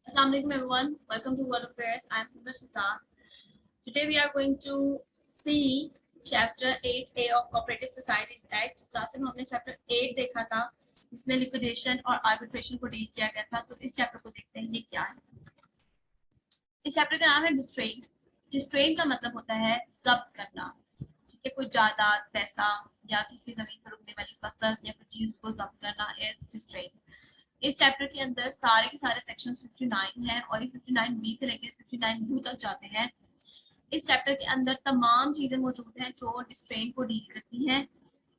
Assalamu alaikum everyone. Welcome to World Affairs. I am Simba Shazad. Today we are going to see chapter 8A of Cooperative Societies Act. Last में हमने chapter 8 देखा था जिसमें liquidation और arbitration को deal किया गया था. तो इस चैप्टर को देखते हैं ये क्या है. इस चैप्टर का नाम है डिस्ट्रेंट. डिस्ट्रेंट का मतलब होता है जब्त करना. ठीक है, कोई जायदाद, पैसा या किसी जमीन पर उगने वाली फसल या कोई चीज को जब्त करना इज डिस्ट्रेंट. इस चैप्टर के अंदर सारे के सारे सेक्शंस 59 हैं और ये 59B से लेकर 59U तक जाते हैं. इस चैप्टर के अंदर तमाम चीजें मौजूद हैं जो डिस्ट्रेन को डील करती हैं.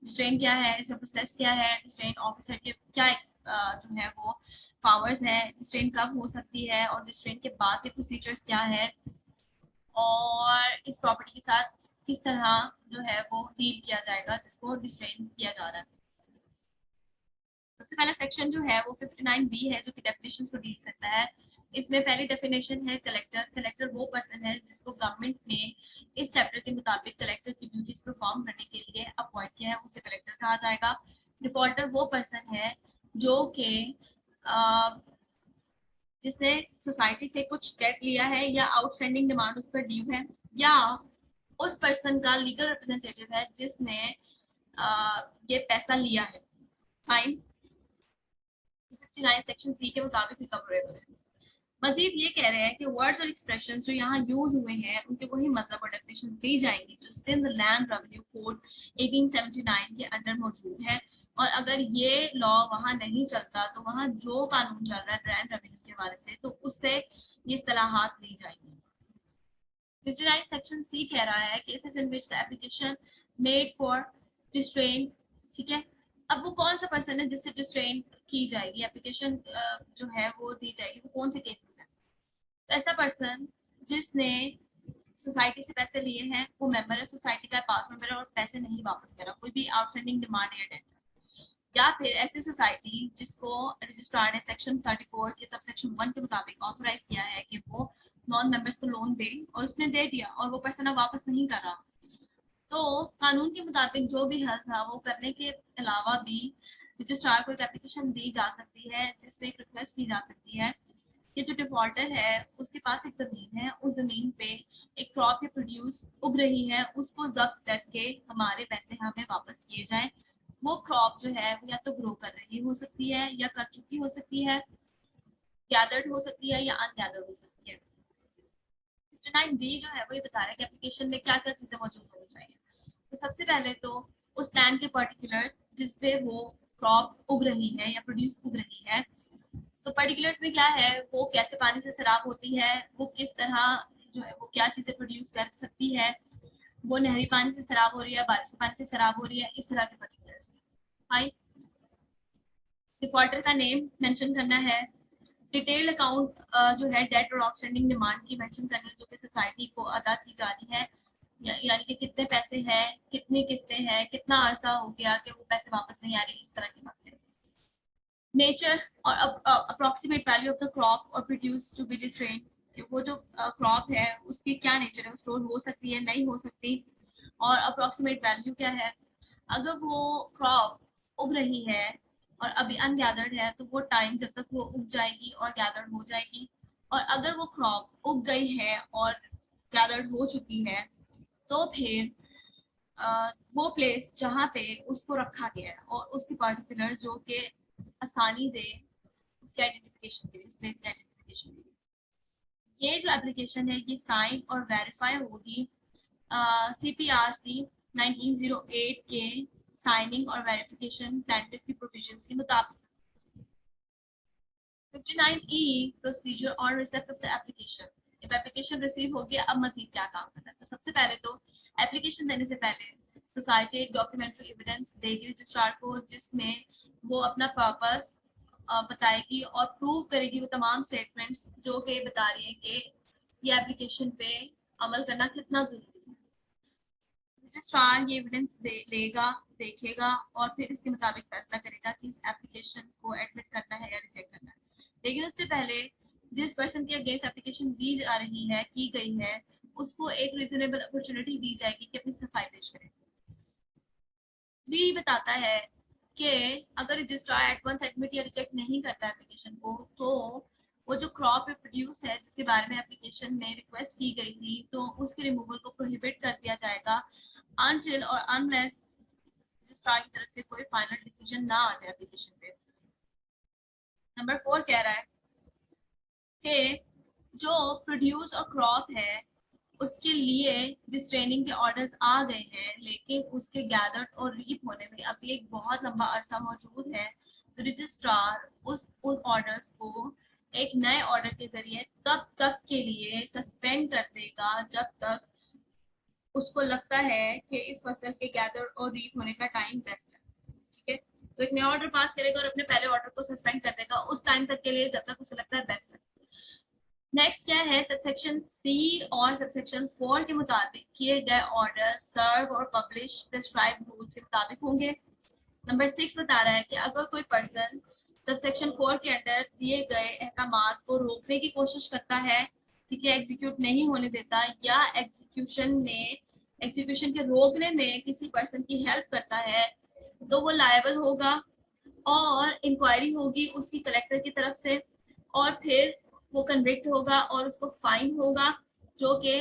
डिस्ट्रेन क्या है, इसका प्रोसेस क्या है, डिस्ट्रेन ऑफिसर के क्या जो है वो पावर्स हैं, डिस्ट्रेन कब हो सकती है और डिस्ट्रेन के बाद के प्रोसीजर्स क्या है और इस प्रॉपर्टी के साथ किस तरह जो है वो डील किया जाएगा जिसको डिस्ट्रेन किया जा रहा है. सबसे पहला सेक्शन जो है वो 59B है जो कि डेफिनेशंस को डील करता है. इसमें पहली डेफिनेशन है कलेक्टर. कलेक्टर वो पर्सन है जिसको गवर्नमेंट ने इस चैप्टर के मुताबिक कलेक्टर की ड्यूटीज परफॉर्म करने के लिए अपॉइंट किया है, उसे कलेक्टर कहा जाएगा. डिफॉल्टर वो पर्सन है जो कि जिसने सोसाइटी से कुछ डेट लिया है या आउटस्टैंडिंग डिमांड उस पर ड्यू है या उस पर्सन का लीगल रिप्रेजेंटेटिव है जिसने ये पैसा लिया है. फाइन. 59 सेक्शन सी के मुताबिक रिकवरेबल है. मजीद ये कह रहे हैं कि वर्ड्स और एक्सप्रेशंस जो यहाँ यूज हुए हैं उनके वही मतलब और डेफिनेशंस दी जाएंगी जो सिंध लैंड रेवेन्यू कोड 1879 के अंडर मौजूद है. और अगर ये लॉ वहाँ नहीं चलता तो वहाँ जो कानून चल रहा है लैंड रेवेन्यू के हवाले से तो उससे ये इस्तेलाहात ली जाएंगी. 59 सेक्शन सी कह रहा है cases in which the application made for distrain. ठीक है, अब वो कौन सा पर्सन है जिससे डिस्ट्रेन की जाएगी, एप्लीकेशन जो है वो दी जाएगी, वो कौन से केसेस हैं. तो ऐसा पर्सन जिसने सोसाइटी से पैसे लिए हैं, वो मेंबर है सोसाइटी का, पास मेंबर है और पैसे नहीं वापस करा, कोई भी आउटस्टैंडिंग डिमांड या डेट. या फिर ऐसी सोसाइटी जिसको रजिस्ट्रार ने सेक्शन 34 के सब सेक्शन 1 के मुताबिक ऑथोराइज किया है कि वो नॉन मेंबर्स को लोन दे और उसने दे दिया और वो पर्सन अब वापस नहीं कर रहा. तो कानून के मुताबिक जो भी हल था वो करने के अलावा भी रजिस्ट्रार को एक एप्लीकेशन दी जा सकती है जिसमें एक रिक्वेस्ट की जा सकती है कि जो डिफॉल्टर है उसके पास एक जमीन है, उस जमीन पे एक क्रॉप या प्रोड्यूस उग रही है, उसको जब्त करके हमारे पैसे हमें वापस किए जाएं. वो क्रॉप जो है वो या तो ग्रो कर रही हो सकती है या कर चुकी हो सकती है, गैदर्ड हो सकती है या अनगैदर्ड हो सकती है. 59D जो है वो ये बता रहा है कि एप्लीकेशन में क्या क्या चीजें मौजूद होनी चाहिए. तो सबसे पहले तो उस लैंड के पर्टिकुलर्स जिस पे वो क्रॉप उग रही है या प्रोड्यूस उग रही है. तो पर्टिकुलर्स में क्या है, वो कैसे पानी से सैराब होती है, वो किस तरह जो है वो क्या चीजें प्रोड्यूस कर सकती है, वो नहरी पानी से सैराब हो रही है, बारिश के पानी से सैराब हो रही है, इस तरह के पर्टिकुलर्स. फाइन. डिफॉल्टर का नेम मेंशन करना है. डिटेल्ड अकाउंट जो है डेट और आउटस्टैंडिंग डिमांड की मेंशन करनी है जो कि सोसाइटी को अदा की जा रही है, यानी कि कितने पैसे हैं, कितनी किस्तें हैं, कितना अरसा हो गया कि वो पैसे वापस नहीं आ रहे, इस तरह की बातें. नेचर और approximate value of the crop और प्रोड्यूस टू बी डिस्ट्रेन. वो जो क्रॉप है उसकी क्या नेचर है, स्टोर हो सकती है, नहीं हो सकती, और अप्रोक्सीमेट वैल्यू क्या है. अगर वो क्रॉप उग रही है और अभी अनगैदर्ड है तो वो टाइम जब तक वो उग जाएगी और गैदर्ड हो जाएगी. और अगर वो क्रॉप उग गई है और गैदर्ड हो चुकी है तो फिर वो प्लेस जहाँ पे उसको रखा गया है और उसके पर्टिकुलर जो कि आसानी दे उसके आइडेंटिफिकेशन के लिए, उस प्लेस के आइडेंटिफिकेशन के लिए. ये जो एप्लीकेशन है ये साइन और वेरीफाई होगी CPRC 1908 के साइनिंग और वेरिफिकेशन प्लांटिव की प्रोविजंस के मुताबिक. 59E procedure on receipt of the application. जब एप्लीकेशन रिसीव हो गया अब मजीद क्या काम करना है. तो सबसे पहले तो एप्लीकेशन देने से पहले सोसाइटी एक डॉक्यूमेंट्री एविडेंस देगी रजिस्ट्रार को जिसमें वो अपना पर्पस बताएगी और प्रूव करेगी वो तमाम स्टेटमेंट्स जो कि बता रही है कि ये एप्लीकेशन पे अमल करना कितना जरूरी है. रजिस्ट्रार ये एविडेंस लेगा, देखेगा और फिर इसके मुताबिक फैसला करेगा कि इस एप्लीकेशन को एडमिट करना है या रिजेक्ट करना है. लेकिन उससे पहले जिस पर्सन के अगेंस्ट एप्लीकेशन दी जा रही है, की गई है, उसको एक रीजनेबल अपॉर्चुनिटी दी जाएगी कि अपनी सफाई पेश करे. भी बताता है कि अगर रजिस्ट्रार एट वंस एडमिट या रिजेक्ट नहीं करता एप्लीकेशन को तो वो जो क्रॉप प्रोड्यूस है जिसके बारे में एप्लीकेशन में रिक्वेस्ट की गई थी, तो उसके रिमूवल को प्रोहिबिट कर दिया जाएगा अनटिल और अनलेस रजिस्ट्रार की तरफ से कोई फाइनल डिसीजन ना आ जाए एप्लीकेशन पे। नंबर 4 कह रहा है कि जो प्रोड्यूस और क्रॉप है उसके लिए रिस्ट्रेनिंग के ऑर्डर्स आ गए हैं, लेकिन उसके गैदर्ड और रीप होने में अभी एक बहुत लंबा अरसा मौजूद है, तो रजिस्ट्रार उन ऑर्डर्स को एक नए ऑर्डर के जरिए तब तक के लिए सस्पेंड कर देगा जब तक उसको लगता है कि इस फसल के गैदर और रीप होने का टाइम बेस्ट है। ठीक है, तो एक नया ऑर्डर पास करेगा और अपने पहले ऑर्डर को सस्पेंड कर देगा उस टाइम तक के लिए जब तक उसको लगता है बेस्ट है। नेक्स्ट क्या है, सबसेक्शन सी और सबसेक्शन 4 के मुताबिक किए गए ऑर्डर सर्व और पब्लिश प्रिस्क्राइब रूल के मुताबिक होंगे। नंबर 6 बता रहा है कि अगर कोई पर्सन सबसेक्शन 4 के अंडर दिए गए अहकामात को रोकने की कोशिश करता है, ठीक है, एग्जीक्यूट नहीं होने देता या एग्जीक्यूशन के रोकने में किसी पर्सन की हेल्प करता है, तो वो लायबल होगा और इंक्वायरी होगी उसकी कलेक्टर की तरफ से, और फिर वो कन्विक्ट होगा और उसको फाइन होगा जो कि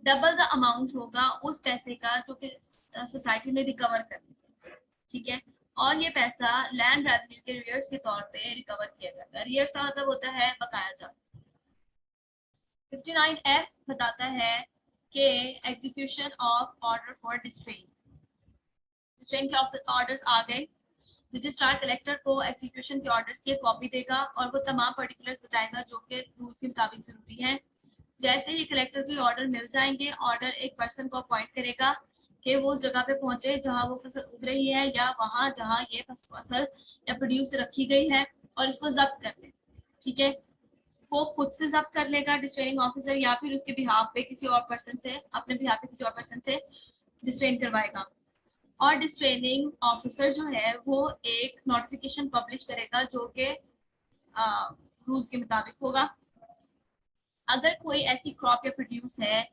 डबल द अमाउंट होगा उस पैसे का जो कि सोसाइटी ने रिकवर कर। ठीक है, और ये पैसा लैंड रेवेन्यू के रियर्स के तौर पे रिकवर किया जाता है। रियर्स का मतलब होता है बकाया जाता। 59F बताता है कि एग्जीक्यूशन ऑफ ऑर्डर फॉर डिस्ट्रेन के ऑर्डर्स आ गए, रजिस्ट्रार कलेक्टर को एग्जीक्यूशन के ऑर्डर्स की कॉपी देगा और वो तमाम पर्टिकुलर्स बताएगा जो कि रूल्स के मुताबिक जरूरी है। जैसे ही कलेक्टर को ऑर्डर मिल जाएंगे, ऑर्डर एक पर्सन को अपॉइंट करेगा कि वो उस जगह पे पहुंचे जहां वो फसल उग रही है या वहां जहां ये फसल या प्रोड्यूस रखी गई है और इसको जब्त कर ले। ठीक है, वो खुद से जब्त कर लेगा डिस्ट्रेनिंग ऑफिसर, या फिर उसके बिहाफ पे किसी और पर्सन से, अपने बिहाफ पे किसी और पर्सन से डिस्ट्रेन करवाएगा। और डिस्ट्रेनिंग ऑफिसर जो है वो एक नोटिफिकेशन पब्लिश करेगा जो कि रूल्स के मुताबिक होगा। अगर कोई ऐसी क्रॉप या प्रोड्यूस है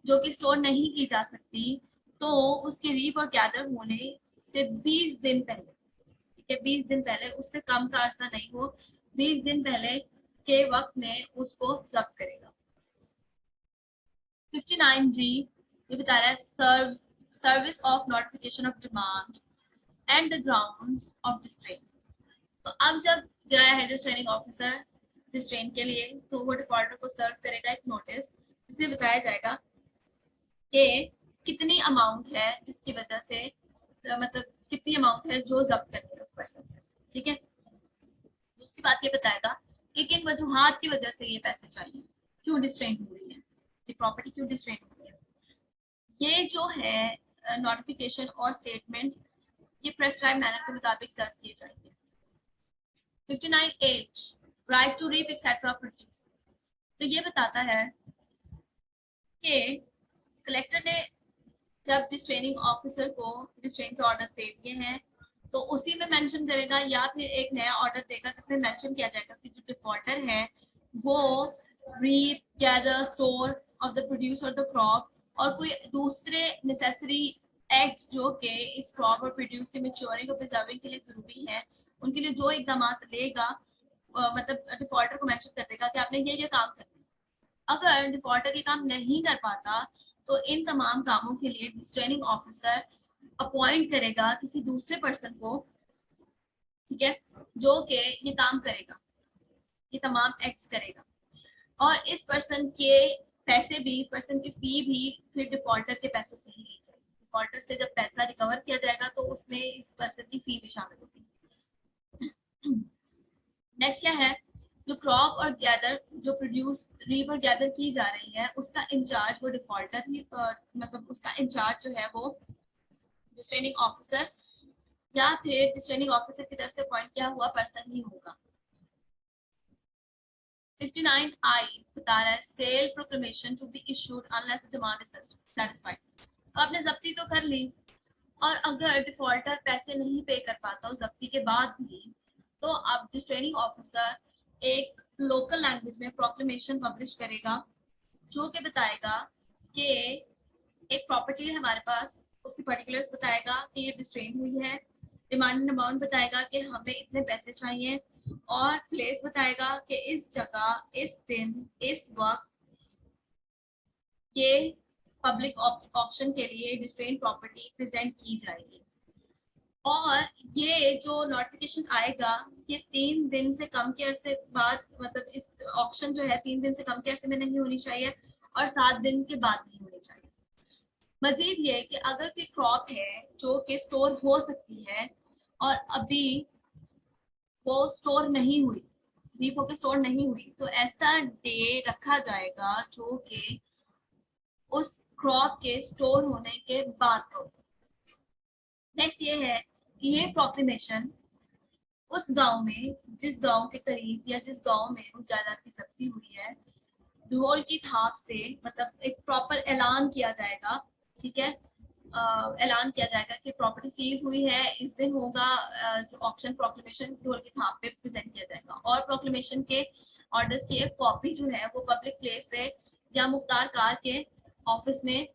जो कि स्टोर नहीं की जा सकती, तो उसके रीप और गैदर होने से 20 दिन पहले, ठीक है, 20 दिन पहले, उससे कम का अरसा नहीं हो, 20 दिन पहले के वक्त में उसको जब्त करेगा। 59G ये बता रहा है service of notification of demand and the grounds of distrain. तो अब जब गया है डिस्ट्रेनिंग ऑफिसर डिस्ट्रेन के लिए, तो वो डिफॉल्टर को सर्व करेगा एक नोटिस जिसमें बताया जाएगा कि कितनी अमाउंट है जिसकी वजह से मतलब कितनी अमाउंट है जो जब्त करनी है उस पर्सन से। ठीक है, दूसरी बात ये बताएगा कि किन वजूहात की वजह से ये पैसे चाहिए, क्यों डिस्ट्रेन हो रही है, ये प्रॉपर्टी क्यों डिस्ट्रेन हो रही है। ये जो है नोटिफिकेशन और स्टेटमेंट ये प्रेस्क्राइब मैनर के मुताबिक सर्व किए जाएंगे। 59H right to reap etcetera produce, तो ये बताता है कि कलेक्टर ने जब डिस्ट्रेनिंग ऑफिसर को डिस्ट्रेन के ऑर्डर दे दिए हैं तो उसी में मेंशन करेगा या फिर एक नया ऑर्डर देगा जिसमें मेंशन किया जाएगा कि जो डिफॉल्टर है वो reap gather store of the produce और द क्रॉप और कोई दूसरे नेसेसरी एक्ट्स जो कि इस क्रॉप और प्रोड्यूस के मैच्योरिंग और प्रिजर्विंग के लिए जरूरी है, उनके लिए जो इकदाम लेगा, मतलब डिफॉल्टर को मेंशन कर देगा कि आपने ये काम करना। अगर डिफॉल्टर ये काम नहीं कर पाता तो इन तमाम कामों के लिए डिस्ट्रेनिंग ऑफिसर अपॉइंट करेगा किसी दूसरे पर्सन को, ठीक है, जो कि ये काम करेगा, ये तमाम एक्ट्स करेगा, और इस पर्सन के पैसे भी, इस पर्सन की फी भी फिर डिफॉल्टर के पैसों से ही ली जाएगी। डिफॉल्टर से जब पैसा रिकवर किया जाएगा तो उसमें इस पर्सन की फी भी शामिल होगी। नेक्स्ट क्या है, जो क्रॉप और गैदर जो प्रोड्यूस रीप और गैदर की जा रही है उसका इंचार्ज वो डिफॉल्टर ही मतलब उसका इंचार्ज जो है वो डिस्ट्रेनिंग ऑफिसर या फिर डिस्ट्रेनिंग ऑफिसर की तरफ से अपॉइंट किया हुआ पर्सन ही होगा। 59I बता रहा है sale proclamation to be issued unless demand is satisfied. तो आपने जब्ती तो कर ली और अगर डिफॉल्टर पैसे नहीं पे कर पाता उस जब्ती के बाद भी, तो अब डिस्ट्रेनिंग ऑफिसर एक लोकल लैंग्वेज में प्रोक्लेमेशन पब्लिश करेगा जो कि बताएगा कि एक प्रॉपर्टी है हमारे पास, उसकी पर्टिकुलर्स बताएगा कि ये डिस्ट्रेन हुई है, डिमांड अमाउंट बताएगा कि हमें इतने पैसे चाहिए, और प्लेस बताएगा कि इस जगह, इस दिन, इस वक्त ये पब्लिक ऑप्शन के लिए डिस्ट्रेन प्रॉपर्टी प्रेजेंट की जाएगी। और ये जो नोटिफिकेशन आएगा ये 3 दिन से कम के अरसे बाद, मतलब इस ऑप्शन जो है 3 दिन से कम के अरसे में नहीं होनी चाहिए और 7 दिन के बाद नहीं होनी चाहिए। मजीद ये कि अगर कोई क्रॉप है जो कि स्टोर हो सकती है और अभी वो स्टोर नहीं हुई, डीप होकर स्टोर नहीं हुई, तो ऐसा डे रखा जाएगा जो कि उस क्रॉप के स्टोर होने के बाद हो। नेक्स्ट ये है कि ये प्रोक्लेमेशन उस गांव में, जिस गांव के करीब या जिस गांव में उस जायदाद की जब्ती हुई है, ढोल की थाप से, मतलब एक प्रॉपर ऐलान किया जाएगा, ठीक है, ऐलान किया जाएगा कि प्रॉपर्टी सीज हुई है, इस दिन होगा जो ऑक्शन, प्रोक्लेमेशन ढोल की थाप पे प्रेजेंट किया जाएगा। और प्रोक्लेमेशन के ऑर्डर्स की एक कॉपी जो है वो पब्लिक प्लेस पे या मुख्तार कार के ऑफिस में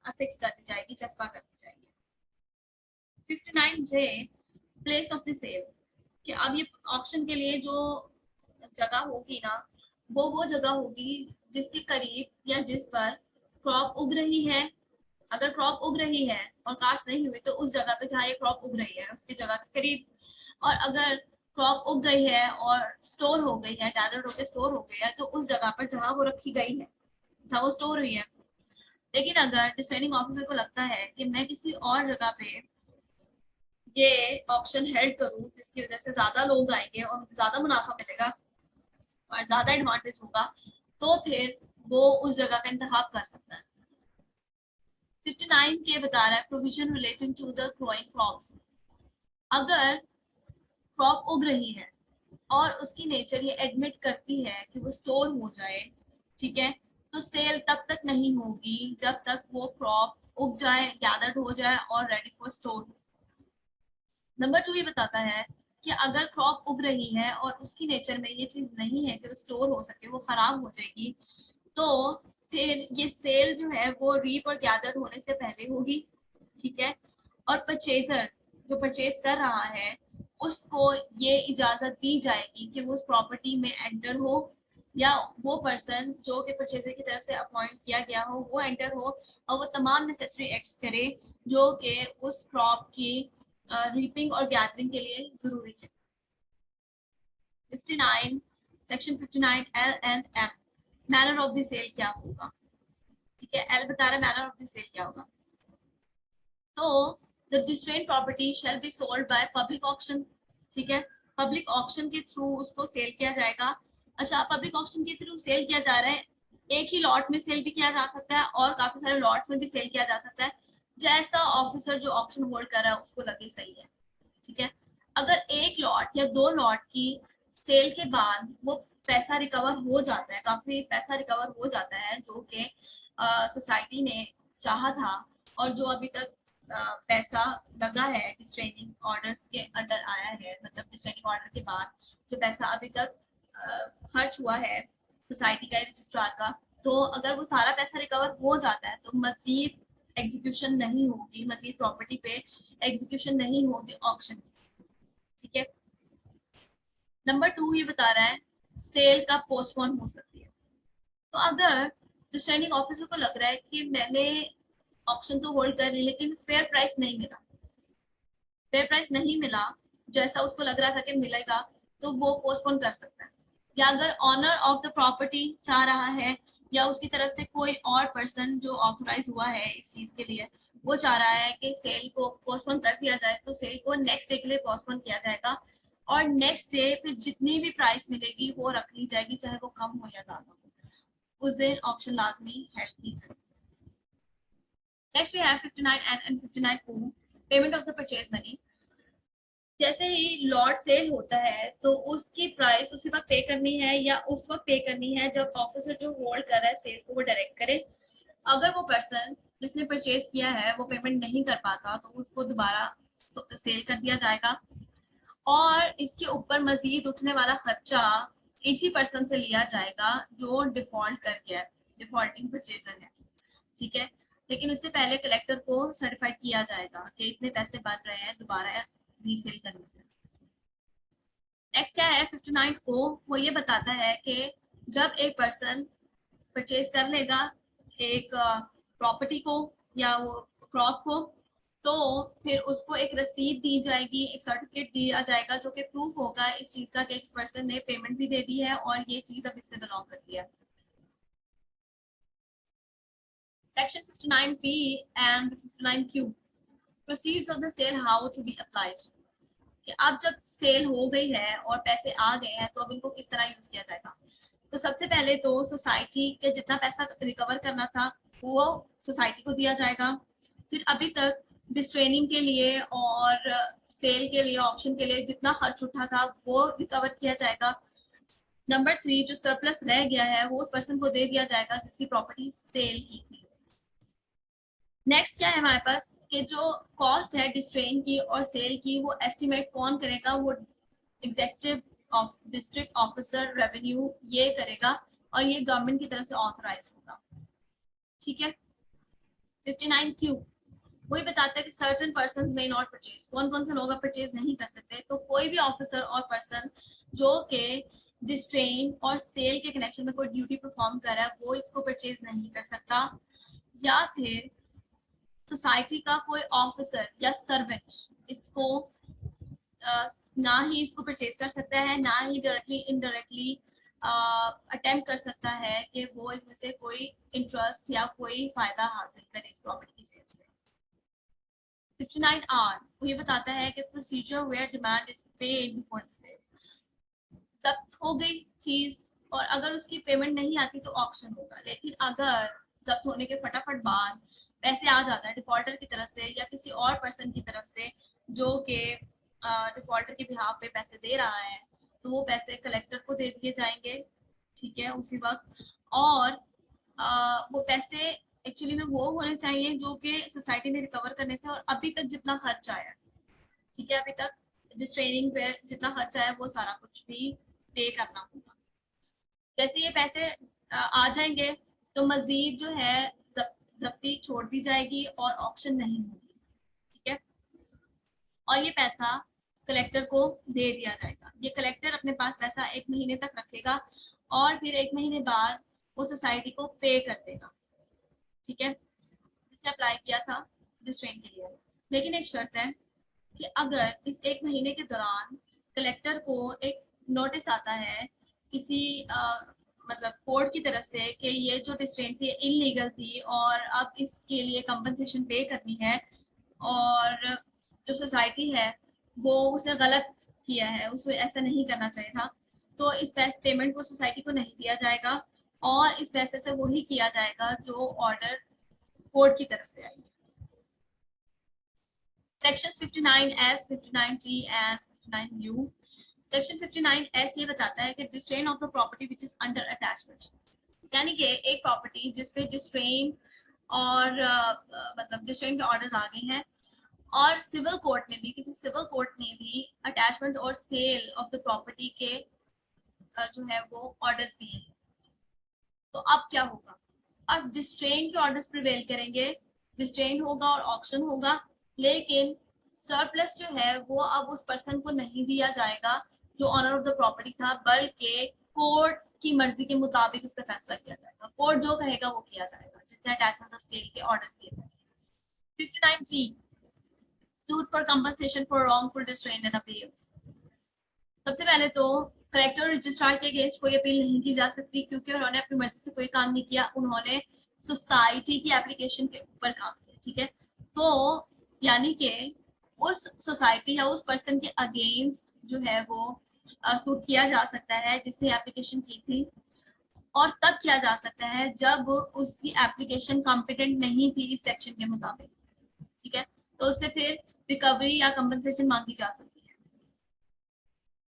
फिक्स कर दी जाएगी, चस्पा कर दी जाएगी। 59J, place of the cell, कि अब ये ऑक्शन के लिए जो जगह होगी ना, वो जगह होगी जिसके करीब या जिस पर क्रॉप उग रही है। अगर क्रॉप उग रही है और काश्त नहीं हुई तो उस जगह पे जहाँ ये क्रॉप उग रही है उसकी जगह के करीब। और अगर क्रॉप उग गई है और स्टोर हो गई है, गैदर्ड होकर स्टोर हो गई है, तो उस जगह पर जहाँ वो रखी गई है, जहाँ वो स्टोर हुई है। लेकिन अगर डिसाइडिंग ऑफिसर को लगता है कि मैं किसी और जगह पे ये ऑप्शन हेल्ड करूं जिसकी वजह से ज्यादा लोग आएंगे और मुझे ज्यादा मुनाफा मिलेगा और ज्यादा एडवांटेज होगा, तो फिर वो उस जगह का इंतखाब कर सकता है। 59 के बता रहा है provision relating to the growing crops. अगर क्रॉप उग रही है और उसकी नेचर ये एडमिट करती है कि वो स्टोर हो जाए, ठीक है, तो सेल तब तक नहीं होगी जब तक वो क्रॉप उग जाए, गैदर्ड हो जाए और रेडी फॉर स्टोर। नंबर 2 ये बताता है कि अगर क्रॉप उग रही है और उसकी नेचर में ये चीज नहीं है कि वो स्टोर हो सके, वो खराब हो जाएगी, तो फिर ये सेल जो है वो रीप और गैदर्ड होने से पहले होगी, ठीक है। और परचेजर जो परचेज कर रहा है उसको ये इजाजत दी जाएगी कि वो उस प्रॉपर्टी में एंटर हो, या वो पर्सन जो कि परचेजर की तरफ से अपॉइंट किया गया हो वो एंटर हो और वो तमाम नेसेसरी एक्ट्स करे जो कि उस क्रॉप की रीपिंग और गैदरिंग के लिए जरूरी है। 59, section 59 L and M, manner of the sale क्या होगा, ठीक है। एल बता रहा है मैनर ऑफ द सेल क्या होगा। तो the distrain property shall be sold by public auction, ठीक है, पब्लिक ऑक्शन के थ्रू उसको सेल किया जाएगा। अच्छा, पब्लिक ऑक्शन के थ्रू सेल किया जा रहा है, एक ही लॉट में सेल भी किया जा सकता है और काफी सारे लॉट्स में भी सेल किया जा सकता है, जैसा ऑफिसर जो ऑप्शन होल्ड कर रहा है उसको लगे सही है, ठीक है। अगर एक लॉट या 2 लॉट की सेल के बाद वो पैसा रिकवर हो जाता है, काफी पैसा रिकवर हो जाता है जो कि सोसाइटी ने चाहा था, और जो अभी तक पैसा लगा है डिस्ट्रेनिंग ऑर्डर्स के अंडर आया है, मतलब डिस्ट्रेनिंग ऑर्डर के बाद जो पैसा अभी तक खर्च हुआ है सोसाइटी का, रजिस्ट्रार का, तो अगर वो सारा पैसा रिकवर हो जाता है तो मजीद एग्जीक्यूशन नहीं होगी, मजीद प्रॉपर्टी पे एग्जीक्यूशन नहीं होगी ऑक्शन, ठीक है। नंबर 2 ये बता रहा है सेल का पोस्टपोन हो सकती है। तो अगर डिसाइडिंग ऑफिसर को लग रहा है कि मैंने ऑप्शन तो होल्ड कर ली लेकिन फेयर प्राइस नहीं मिला, फेयर प्राइस नहीं मिला जैसा उसको लग रहा था कि मिलेगा, तो वो पोस्टपोन कर सकता है। या अगर ऑनर ऑफ द प्रॉपर्टी चाह रहा है या उसकी तरफ से कोई और पर्सन जो ऑथोराइज हुआ है इस चीज के लिए वो चाह रहा है कि सेल को पोस्टपोन कर दिया जाए, तो सेल को नेक्स्ट डे के लिए पोस्टपोन किया जाएगा और नेक्स्ट डे फिर जितनी भी प्राइस मिलेगी वो रख ली जाएगी, चाहे वो कम हो या ज्यादा हो, उस दिन ऑप्शन लाजमी हेल्प की जाएगी। Next we have 59 and 59 2, payment of the purchase money. जैसे ही लॉट सेल होता है तो उसकी प्राइस उसी वक्त पे करनी है या उस वक्त पे करनी है जब ऑफिसर जो होल्ड कर रहा है सेल को वो डायरेक्ट करे। अगर वो पर्सन जिसने परचेज किया है वो पेमेंट नहीं कर पाता तो उसको दोबारा सेल कर दिया जाएगा और इसके ऊपर मजीद उठने वाला खर्चा इसी पर्सन से लिया जाएगा जो डिफॉल्ट कर गया है, डिफॉल्टिंग परचेजर है, ठीक है। लेकिन उससे पहले कलेक्टर को सर्टिफाइड किया जाएगा कि इतने पैसे बन रहे हैं, दोबारा रीसेल करने का। नेक्स्ट क्या है 59 को, वो ये बताता है कि जब एक पर्सन परचेज कर लेगा एक प्रॉपर्टी को या वो क्रॉप को, तो फिर उसको एक रसीद दी जाएगी, एक सर्टिफिकेट दिया जाएगा जो कि प्रूफ होगा इस चीज का कि इस पर्सन ने पेमेंट भी दे दी है और ये चीज अब इससे बिलोंग करती है। Section 59B and 59Q, proceeds of the sale how to be applied, कि अब जब सेल हो गई है और पैसे आ गए हैं तो अब इनको किस तरह यूज किया जाएगा। तो सबसे पहले तो सोसाइटी के जितना पैसा रिकवर करना था वो सोसाइटी को दिया जाएगा। फिर अभी तक डिस्ट्रेनिंग के लिए और सेल के लिए, ऑप्शन के लिए जितना खर्च उठा था वो रिकवर किया जाएगा। नंबर 3, जो सरप्लस रह गया है वो उस पर्सन को दे दिया जाएगा जिसकी प्रॉपर्टी सेल की थी। नेक्स्ट क्या है हमारे पास कि जो कॉस्ट है डिस्ट्रेन की और सेल की वो एस्टिमेट कौन करेगा, वो executive of district officer revenue ये करेगा और ये गवर्नमेंट की तरफ से ऑथराइज होगा। ठीक है। 59Q वही बताता है कि certain person may not purchase, कौन कौन से लोग परचेज नहीं कर सकते। तो कोई भी ऑफिसर और पर्सन जो के डिस्ट्रेन और सेल के कनेक्शन में कोई ड्यूटी परफॉर्म कर रहा है वो इसको परचेज नहीं कर सकता, या फिर सोसाइटी का कोई ऑफिसर या सर्वेंट इसको ना ही इसको परचेज कर सकता है, ना ही डायरेक्टली इनडायरेक्टली अटेम्प्ट कर सकता है कि वो इसमें से कोई इंटरेस्ट या कोई फायदा हासिल करे इस प्रॉपर्टी की सेल से। 59R वो ये बताता है कि procedure where demand is paid before the sale, जब्त हो गई चीज और अगर उसकी पेमेंट नहीं आती तो ऑक्शन होगा, लेकिन अगर जब्त होने के फटाफट बाद पैसे आ जाता है डिफॉल्टर की तरफ से या किसी और पर्सन की तरफ से जो कि डिफॉल्टर के बिहाफ पे पैसे दे रहा है, तो वो पैसे कलेक्टर को दे दिए जाएंगे। ठीक है, उसी वक्त। और वो पैसे एक्चुअली में वो होने चाहिए जो कि सोसाइटी ने रिकवर करने थे और अभी तक जितना खर्च आया, ठीक है, अभी तक जिस ट्रेनिंग पे जितना खर्च आया वो सारा कुछ भी पे करना होगा। जैसे ये पैसे आ जाएंगे तो मजीद जो है जब्ती छोड़ दी जाएगी और ऑक्शन नहीं होगी। ठीक है, और ये पैसा कलेक्टर को दे दिया जाएगा। ये कलेक्टर अपने पास पैसा 1 महीने तक रखेगा और फिर 1 महीने बाद वो सोसाइटी को पे कर देगा। ठीक है, इसने अप्लाई किया था डिस्ट्रेन के लिए, लेकिन एक शर्त है कि अगर इस 1 महीने के दौरान कलेक्टर को एक नोटिस आता है किसी मतलब कोर्ट की तरफ से कि ये जो डिस्ट्रेंट थी इनलीगल थी और अब इसके लिए कंपनसेशन पे करनी है और जो सोसाइटी है वो उसने गलत किया है, उसे ऐसा नहीं करना चाहिए था, तो इस पेमेंट को सोसाइटी को नहीं दिया जाएगा और इस पैसे से वही किया जाएगा जो ऑर्डर कोर्ट की तरफ से आएगी। Sections 59S, 59G and 59U. Section 59S ये बताता है कि distrain of the property which is under attachment, यानी कि एक प्रॉपर्टी जिसपे डिस्ट्रेन और मतलब डिस्ट्रेन के ऑर्डर्स आ गए हैं और सिविल कोर्ट ने भी, किसी सिविल कोर्ट ने भी अटैचमेंट और सेल ऑफ द प्रॉपर्टी के जो है वो ऑर्डर्स दिए हैं। तो अब क्या होगा, अब डिस्ट्रेन के ऑर्डर्स प्रिवेल करेंगे, डिस्ट्रेन होगा और ऑक्शन होगा, लेकिन सरप्लस जो है वो अब उस पर्सन को नहीं दिया जाएगा जो ऑनर ऑफ द प्रॉपर्टी था, बल्कि कोर्ट की मर्जी के मुताबिक उस पर फैसला किया जाएगा। कोर्ट जो कहेगा वो किया जाएगा, जिसने अटैचमेंट और सेल के ऑर्डर्स दिए थे। 59G, suit for compensation for wrongful distrain and appeals. सबसे पहले तो कलेक्टर रजिस्ट्रार के अगेंस्ट कोई अपील नहीं की जा सकती क्योंकि उन्होंने अपनी मर्जी से कोई काम नहीं किया, उन्होंने सोसाइटी की एप्लीकेशन के ऊपर काम किया। ठीक है, तो यानी कि उस सोसाइटी या उस पर्सन के अगेंस्ट जो है वो सूट किया जा सकता है जिसने एप्लीकेशन की थी, और तब किया जा सकता है जब उसकी एप्लीकेशन कॉम्पिटेंट नहीं थी इस सेक्शन के मुताबिक। ठीक है, तो उससे फिर रिकवरी या कंपनसेशन मांगी जा सकती है।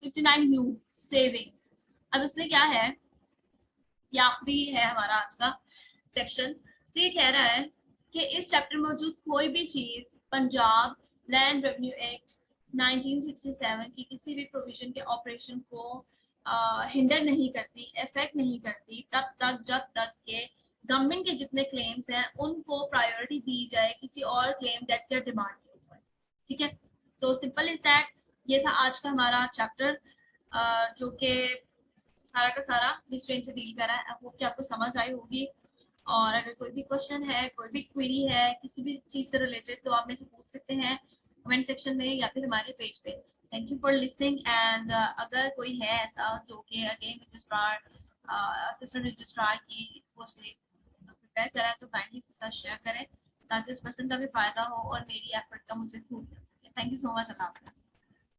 59U, savings. अब इसमें क्या है, ये आखिरी है हमारा आज का सेक्शन। तो ये कह रहा है कि इस चैप्टर में मौजूद कोई भी चीज पंजाब लैंड रेवेन्यू एक्ट 1967 की किसी भी प्रोविजन के ऑपरेशन को हिंडर नहीं करती, इफेक्ट नहीं करती तब तक जब तक के गवर्नमेंट के जितने क्लेम्स हैं उनको प्रायोरिटी दी जाए किसी और क्लेम डेट या डिमांड के ऊपर। ठीक है, तो सिंपल इज दैट, ये था आज का हमारा चैप्टर, जो कि सारा का सारा रिस्ट्रेंट से डील करा है। वो कि आपको समझ आई होगी, और अगर कोई भी क्वेश्चन है, कोई भी क्वेरी है किसी भी चीज से रिलेटेड, तो आप मेरे से पूछ सकते हैं कमेंट सेक्शन में या फिर हमारे पेज पे। Thank you for listening. And अगर कोई है ऐसा जो कि अगेन रजिस्ट्रार, असिस्टेंट रजिस्ट्रार की पोस्ट के लिए प्रिपेयर करा है, तो काइंडली इसके साथ शेयर करें ताकि उस पर्सन का भी फायदा हो और मेरी एफर्ट का मुझे खूब मिल सके। Thank you so much. अल्लाह हाफिज़।